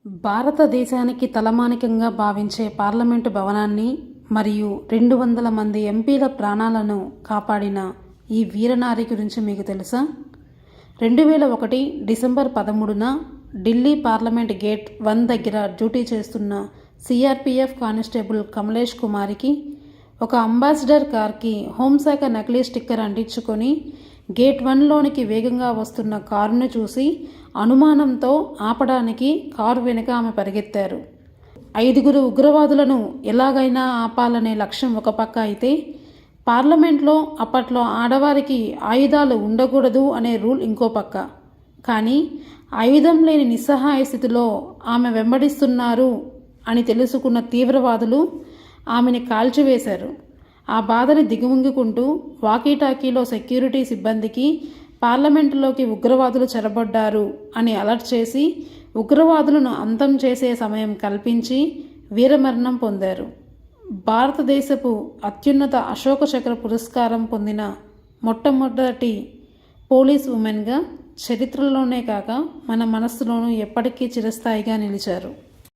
భారతదేశానికి తలమానికంగా భావించే పార్లమెంటు భవనాన్ని మరియు 200 మంది ఎంపీల ప్రాణాలను కాపాడిన ఈ వీరనారి గురించి మీకు తెలుసా? 2001 డిసెంబర్ 13న ఢిల్లీ పార్లమెంట్ గేట్ 1 దగ్గర డ్యూటీ చేస్తున్న సిఆర్పిఎఫ్ కానిస్టేబుల్ కమలేష్ కుమార్కి ఒక అంబాసిడర్ కార్కి హోంశాఖ నకిలీ స్టిక్కర్ అంటించుకొని గేట్ 1లోనికి వేగంగా వస్తున్న కారును చూసి అనుమానంతో ఆపడానికి కారు వెనుక ఆమె పరిగెత్తారు. 5 ఉగ్రవాదులను ఎలాగైనా ఆపాలనే లక్ష్యం ఒక పక్క అయితే, పార్లమెంట్లో అప్పట్లో ఆడవారికి ఆయుధాలు ఉండకూడదు అనే రూల్ ఇంకో పక్క. కానీ ఆయుధం లేని నిస్సహాయ స్థితిలో ఆమె వెంబడిస్తున్నారు అని తెలుసుకున్న తీవ్రవాదులు ఆమెని కాల్చివేశారు. ఆ బాధని దిగుమింగుకుంటూ వాకీటాకీలో సెక్యూరిటీ సిబ్బందికి పార్లమెంటులోకి ఉగ్రవాదులు చొరబడ్డారు అని అలర్ట్ చేసి ఉగ్రవాదులను అంతం చేసే సమయం కల్పించి వీరమరణం పొందారు. భారతదేశపు అత్యున్నత అశోక చక్ర పురస్కారం పొందిన మొట్టమొదటి పోలీస్ ఉమెన్గా చరిత్రలోనే కాక మన మనస్సులోనూ ఎప్పటికీ చిరస్థాయిగా నిలిచారు.